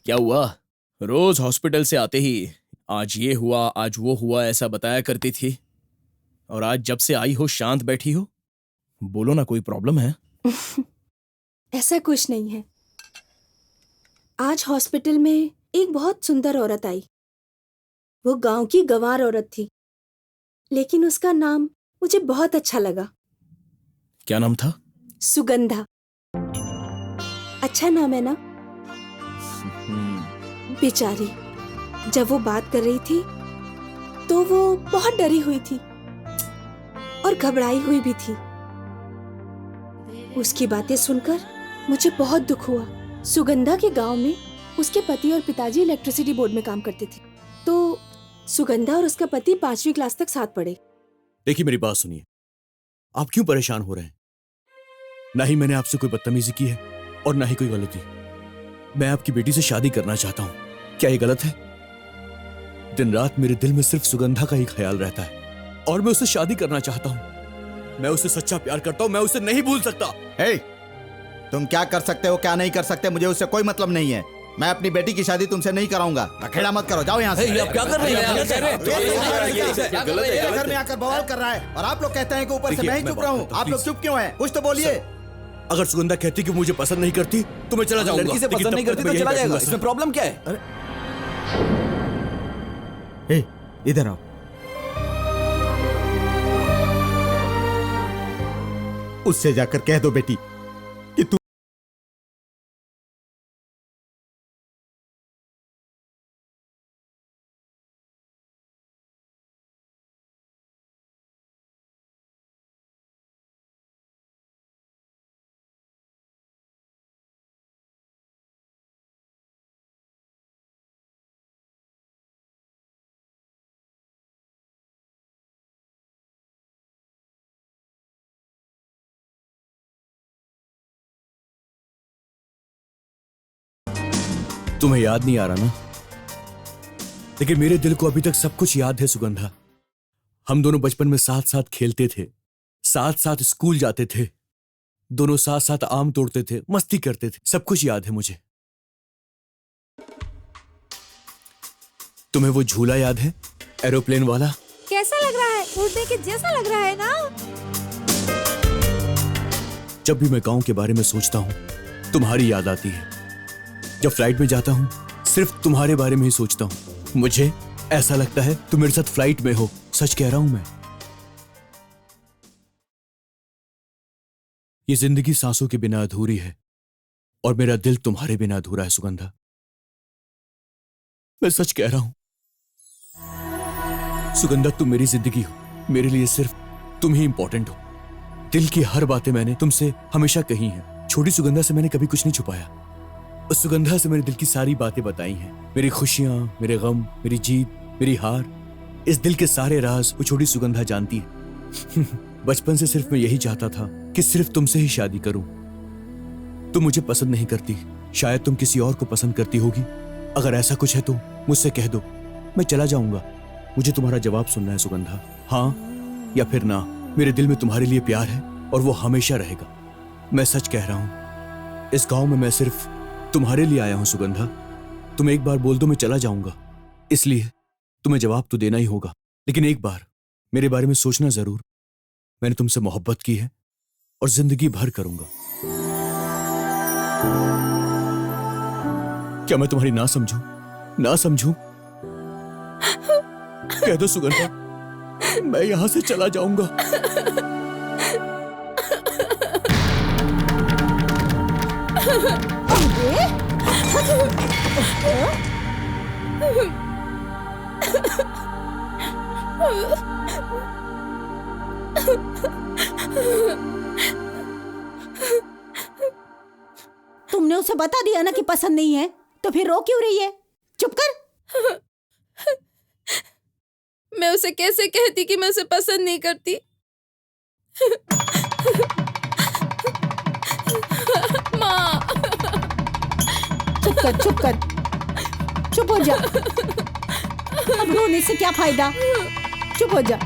क्या हुआ? रोज हॉस्पिटल से आते ही आज ये हुआ, आज वो हुआ ऐसा बताया करती थी, और आज जब से आई हो शांत बैठी हो। बोलो ना, कोई प्रॉब्लम है? ऐसा कुछ नहीं है। आज हॉस्पिटल में एक बहुत सुंदर औरत आई। वो गांव की गंवार औरत थी, लेकिन उसका नाम मुझे बहुत अच्छा लगा। क्या नाम था? सुगंधा। अच्छा नाम है ना? बेचारी, जब वो बात कर रही थी तो वो बहुत डरी हुई थी और घबराई हुई भी थी। उसकी बातें सुनकर मुझे बहुत दुख हुआ। सुगंधा के गांव में उसके पति और पिताजी इलेक्ट्रिसिटी बोर्ड में काम करते थे, तो सुगंधा और उसका पति 5वीं क्लास तक साथ पढ़े। देखिए, मेरी बात सुनिए। आप क्यों परेशान हो रहे हैं? ना ही मैंने आपसे कोई बदतमीजी की है और ना ही कोई गलती। मैं आपकी बेटी से शादी करना चाहता हूं। क्या ये गलत है? दिन रात मेरे दिल में सिर्फ सुगंधा का ही ख्याल रहता है और मैं उससे शादी करना चाहता हूं। मैं उससे सच्चा प्यार करता हूं। मैं उसे नहीं भूल सकता। हे, तुम क्या कर सकते हो क्या नहीं कर सकते मुझे उससे कोई मतलब नहीं है। मैं अपनी बेटी की शादी तुमसे नहीं कराऊंगा। अखेड़ा मत करो, जाओ यहाँ से। आप क्या कर रहे हैं? घर में आकर बवाल कर रहा है और आप लोग कहते हैं कि ऊपर से मैं ही चुप रहा हूँ। आप लोग चुप क्यों हैं? कुछ तो बोलिए। अगर सुगंधा कहती कि मुझे पसंद नहीं करती तो मैं चला जाऊंगा। लड़की से पसंद नहीं करती तो चला जाएगा। इसमें प्रॉब्लम क्या है? हे, इधर आओ। उससे जाकर कह दो बेटी कि तू तुम्हें याद नहीं आ रहा ना? लेकिन मेरे दिल को अभी तक सब कुछ याद है सुगंधा। हम दोनों बचपन में साथ साथ खेलते थे, साथ साथ स्कूल जाते थे, दोनों साथ साथ आम तोड़ते थे, मस्ती करते थे। सब कुछ याद है मुझे। तुम्हें वो झूला याद है, एरोप्लेन वाला? कैसा लग रहा है? उड़ने के जैसा लग रहा है ना? जब भी मैं गांव के बारे में सोचता हूं तुम्हारी याद आती है। जब फ्लाइट में जाता हूं सिर्फ तुम्हारे बारे में ही सोचता हूं। मुझे ऐसा लगता है तुम मेरे साथ फ्लाइट में हो। सच कह रहा हूं मैं। ये जिंदगी सांसों के बिना अधूरी है और मेरा दिल तुम्हारे बिना अधूरा है सुगंधा। मैं सच कह रहा हूं सुगंधा, तुम मेरी जिंदगी हो। मेरे लिए सिर्फ तुम ही इंपॉर्टेंट हो। दिल की हर बातें मैंने तुमसे हमेशा कही हैं। छोटी सुगंधा से मैंने कभी कुछ नहीं छुपाया। उस सुगंधा से मेरे दिल की सारी बातें बताई हैं। मेरी खुशियां, मेरे गम, मेरी जीत, मेरी हार, इस दिल के सारे राज वो छोटी सुगंधा जानती है। बचपन से सिर्फ मैं यही चाहता था कि सिर्फ तुमसे ही शादी करूं। तुम मुझे पसंद नहीं करती, शायद तुम किसी और को पसंद करती होगी। अगर ऐसा कुछ है तो मुझसे कह दो, मैं चला जाऊंगा। मुझे तुम्हारा जवाब सुनना है सुगंधा, हाँ या फिर ना। मेरे दिल में तुम्हारे लिए प्यार है और वो हमेशा रहेगा। मैं सच कह रहा हूं। इस गांव में मैं सिर्फ तुम्हारे लिए आया हूं सुगंधा। तुम एक बार बोल दो मैं चला जाऊंगा, इसलिए तुम्हें जवाब तो देना ही होगा। लेकिन एक बार मेरे बारे में सोचना जरूर। मैंने तुमसे मोहब्बत की है और जिंदगी भर करूंगा। क्या मैं तुम्हारी ना समझूं? ना समझूं? कह दो सुगंधा, मैं यहां से चला जाऊंगा। तुमने उसे बता दिया ना कि पसंद नहीं है, तो फिर रो क्यों रही है? चुप कर। मैं उसे कैसे कहती कि मैं उसे पसंद नहीं करती? माँ, चुप कर, चुप कर, चुप हो जा। अब रोने से क्या फायदा? चुप हो जा।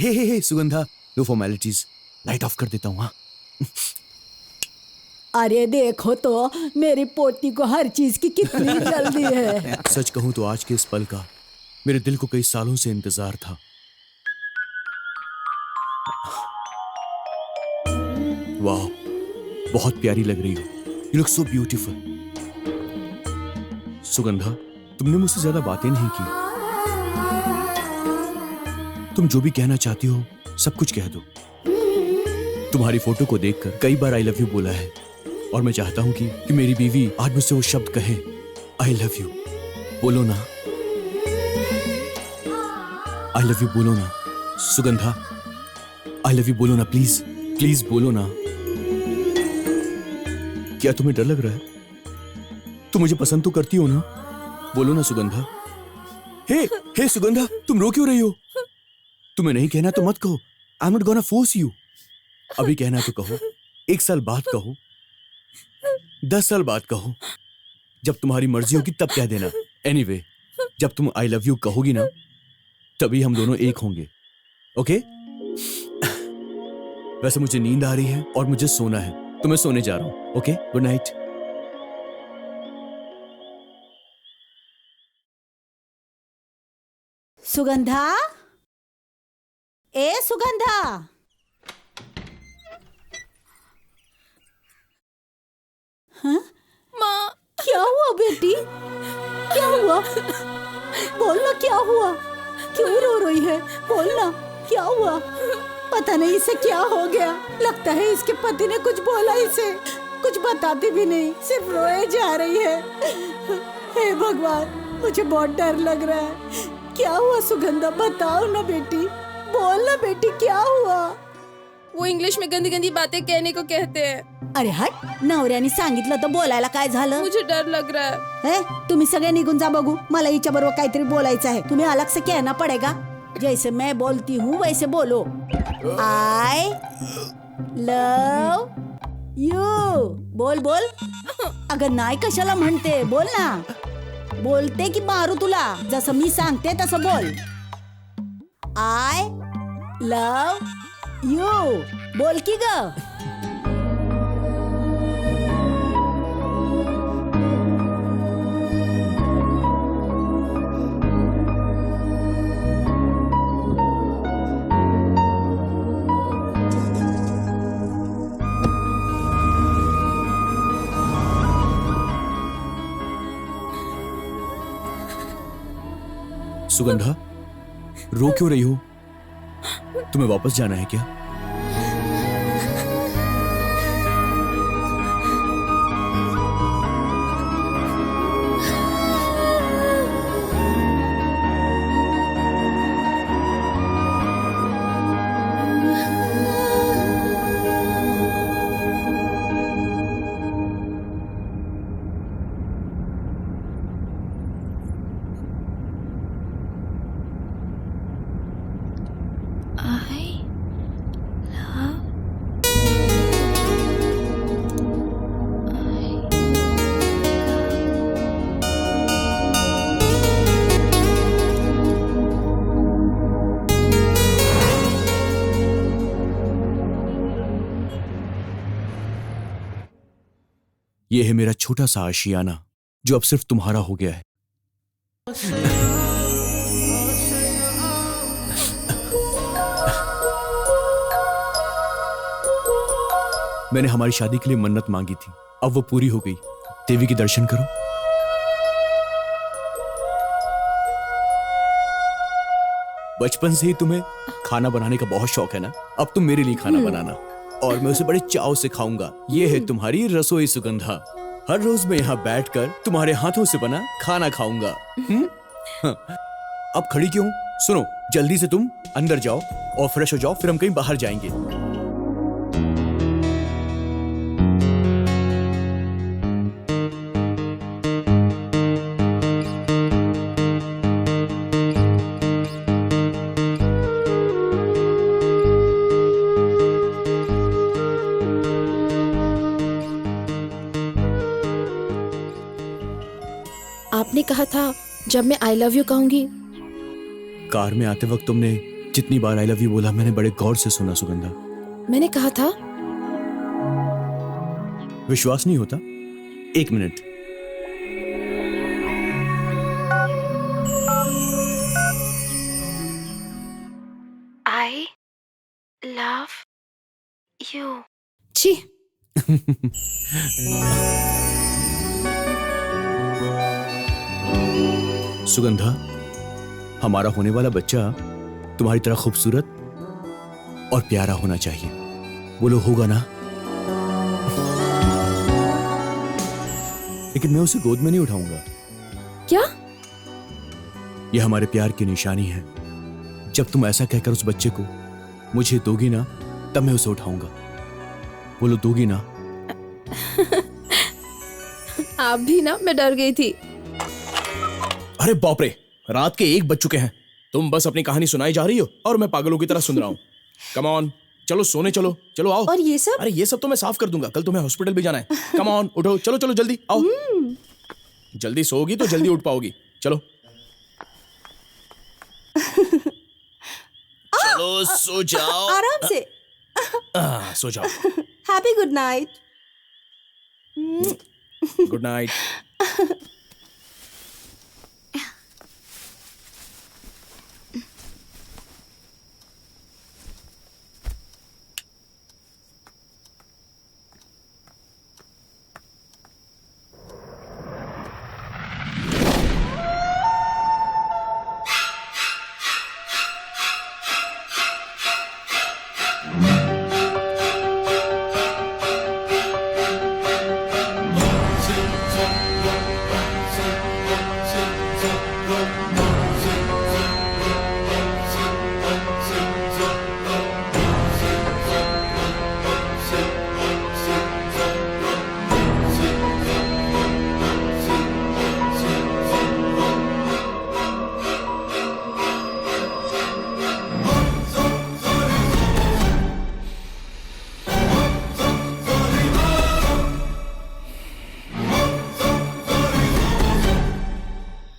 Hey Sugandha, no formalities, light off कर देता हूँ। हाँ, अरे देखो तो मेरी पोती को हर चीज की कितनी जल्दी है। सच कहूं तो आज के इस पल का मेरे दिल को कई सालों से इंतजार था। वाह, बहुत प्यारी लग रही हो। You look so beautiful. Sugandha, तुमने मुझसे ज्यादा बातें नहीं की। तुम जो भी कहना चाहती हो सब कुछ कह दो। तुम्हारी फोटो को देखकर कई बार आई लव यू बोला है और मैं चाहता हूं कि मेरी बीवी आज मुझसे वो शब्द कहे, आई लव यू। बोलो ना, आई लव यू बोलो ना। सुगंधा, आई लव यू बोलो ना, प्लीज प्लीज बोलो ना। क्या तुम्हें डर लग रहा है? तुम मुझे पसंद तो करती हो ना? बोलो ना सुगंधा। हे सुगंधा, तुम रो क्यों रही हो? तुम्हें नहीं कहना तो मत कहो। I am not gonna force you. अभी कहना तो कहो, 1 साल बाद कहो, 10 साल बाद कहो, जब तुम्हारी मर्जी होगी तब कह देना। एनीवे, जब तुम आई लव यू कहोगी ना तभी हम दोनों एक होंगे, ओके? वैसे मुझे नींद आ रही है और मुझे सोना है, तो मैं सोने जा रहा हूं, ओके? Good night. सुगंधा, ए सुगंधा, हाँ? माँ, क्या हुआ बेटी? क्या हुआ? बोलना, क्या हुआ? क्यों रो रही है? बोलना, क्या हुआ? पता नहीं इसे क्या हो गया। लगता है इसके पति ने कुछ बोला इसे। कुछ बताती भी नहीं, सिर्फ रोए जा रही है। हे भगवान, मुझे बहुत डर लग रहा है। क्या हुआ सुगंधा? बताओ ना बेटी, बोलना बेटी, क्या हुआ? वो इंग्लिश में गंदी गंदी बातें कहने को कहते हैं। अरे हट, नवऱ्याने सांगितलं तर बोलायला काय झालं? मुझे डर लग रहा है। तुम्ही सगळे निघून जा बघू, मला हिच्या बरोबर काहीतरी बोलायचं आहे। तुम्हें अलग से कहना पड़ेगा। जैसे मैं बोलती हूँ वैसे बोलो। I love you. बोल बोल। अगं नाही कशाला म्हणते, बोल ना। बोलते की मारू तुला? जसं मी सांगते तसं बोल। आई लव यू बोल की ग। सुगंधा, रो क्यों रही हो? तुम्हें वापस जाना है क्या? ये है मेरा छोटा सा आशियाना जो अब सिर्फ तुम्हारा हो गया है। मैंने हमारी शादी के लिए मन्नत मांगी थी, अब वो पूरी हो गई। देवी के दर्शन करो। बचपन से ही तुम्हें खाना बनाने का बहुत शौक है ना? अब तुम मेरे लिए खाना बनाना और मैं उसे बड़े चाव से खाऊंगा। ये है तुम्हारी रसोई सुगंधा। हर रोज मैं यहाँ बैठकर तुम्हारे हाथों से बना खाना खाऊंगा। अब खड़ी क्यों? सुनो, जल्दी से तुम अंदर जाओ और फ्रेश हो जाओ, फिर हम कहीं बाहर जाएंगे। आपने कहा था जब मैं आई लव यू कहूंगी। कार में आते वक्त तुमने जितनी बार आई लव यू बोला मैंने बड़े गौर से सुना सुगंधा। मैंने कहा था। विश्वास नहीं होता? एक मिनट। I love you. छी। सुगंधा, हमारा होने वाला बच्चा तुम्हारी तरह खूबसूरत और प्यारा होना चाहिए। बोलो होगा ना? लेकिन मैं उसे गोद में नहीं उठाऊंगा। क्या? यह हमारे प्यार की निशानी है। जब तुम ऐसा कहकर उस बच्चे को मुझे दोगी ना, तब मैं उसे उठाऊंगा। बोलो दोगी ना? आप भी ना, मैं डर गई थी। अरे बाप रे, रात के 1 बज चुके हैं। तुम बस अपनी कहानी सुनाई जा रही हो और मैं पागलों की तरह सुन रहा हूँ। कम ऑन, चलो सोने चलो। चलो आओ। और ये सब? अरे ये सब तो मैं साफ कर दूंगा, कल तुम्हें हॉस्पिटल भी जाना है। कम ऑन, उठो, चलो चलो जल्दी आओ। जल्दी सोओगी तो जल्दी उठ पाओगी। चलो चलो सो जाओ। आराम से। सो जाओ। Happy good night. Good night.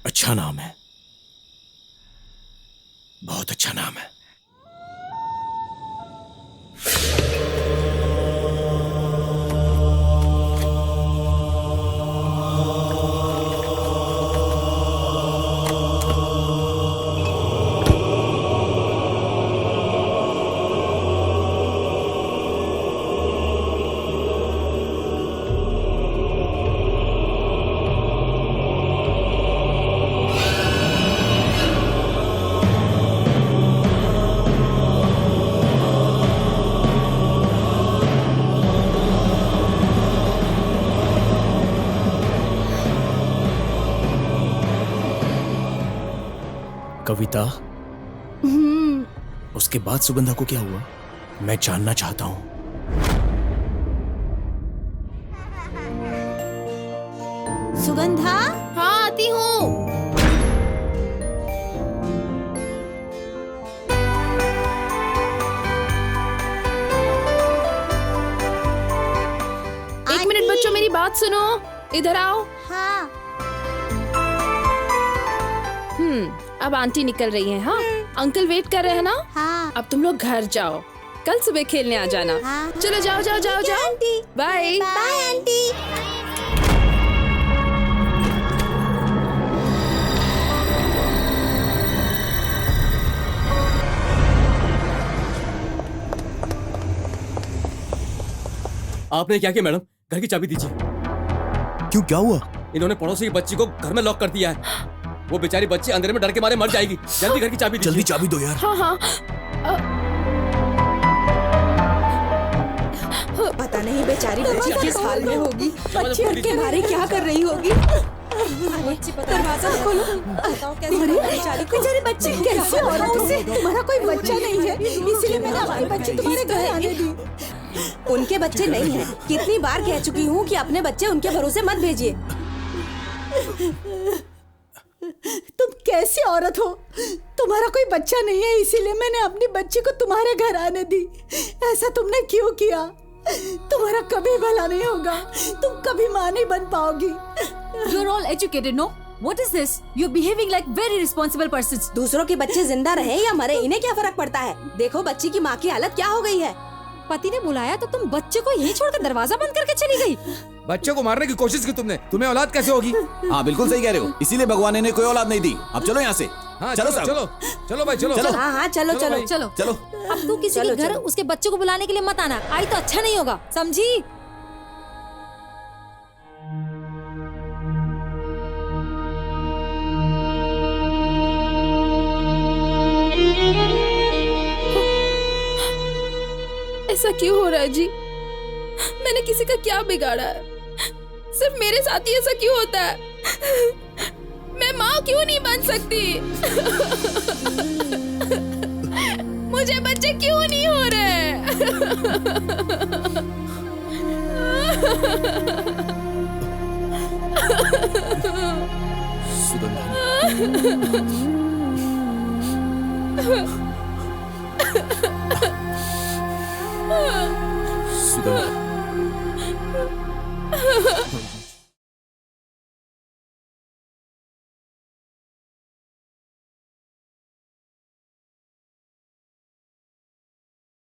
अच्छा नाम है, बहुत अच्छा नाम है। कविता, उसके बाद सुगंधा को क्या हुआ, मैं जानना चाहता हूं। सुगंधा, हाँ आती हूँ। एक मिनट बच्चों, मेरी बात सुनो, इधर आओ। हाँ। अब आंटी निकल रही हैं। हाँ, अंकल वेट कर रहे हैं ना। हाँ। अब तुम लोग घर जाओ, कल सुबह खेलने आ जाना। हाँ। चलो जाओ जाओ जाओ जाओ। आंटी। Bye bye aunty. आपने क्या किया मैडम? घर की चाबी दीजिए। क्यों, क्या हुआ? इन्होंने पड़ोसी की बच्ची को घर में लॉक कर दिया है। वो बेचारी बच्ची अंधेरे में डर के मारे मर जाएगी। जल्दी घर की चाबी दीजिए। जल्दी चाबी दो यार। हाँ हाँ। पता नहीं बेचारी बच्ची किस हाल में होगी। बच्ची डर के मारे क्या कर रही होगी। दरवाजा खोलो। बेचारी बच्ची कैसे औरतों से? तुम्हारा कोई बच्चा नहीं है, इसीलिए मैंने अपने बच्चे तुम्हारे घर आने दी। उनके बच्चे नहीं हैं। कितनी बार कह चुकी हूँ कि अपने बच्चे उनके भरोसे मत भेजिए। तुम कैसी औरत हो? तुम्हारा कोई बच्चा नहीं है, इसीलिए मैंने अपनी बच्ची को तुम्हारे घर आने दी। ऐसा तुमने क्यों किया? तुम्हारा कभी भला नहीं होगा, तुम कभी माँ नहीं बन पाओगी। You're all educated, no? What is this? You're behaving like very responsible persons. दूसरों के बच्चे जिंदा रहे या मरे, इन्हें क्या फर्क पड़ता है? देखो बच्ची की माँ की हालत क्या हो गई है। पति ने बुलाया तो तुम बच्चे को यहीं छोड़कर दरवाजा बंद करके चली गई। बच्चे को मारने की कोशिश की तुमने, तुम्हें औलाद कैसे होगी? हाँ बिल्कुल सही कह रहे हो, इसीलिए भगवान ने इन्हें कोई औलाद नहीं दी। अब चलो यहाँ से। हाँ चलो चलो साहब। चलो चलो भाई चलो चलो। हाँ हाँ चलो चलो चलो चलो। अब तू किसी के घर उसके बच्चे को बुलाने के लिए मत आना, आई तो अच्छा नहीं होगा, समझी? ऐसा क्यों हो रहा है जी? मैंने किसी का क्या बिगाड़ा है? सिर्फ मेरे साथ ही ऐसा क्यों होता है? मैं माँ क्यों नहीं बन सकती? मुझे बच्चे क्यों नहीं हो रहे? सुगंधा।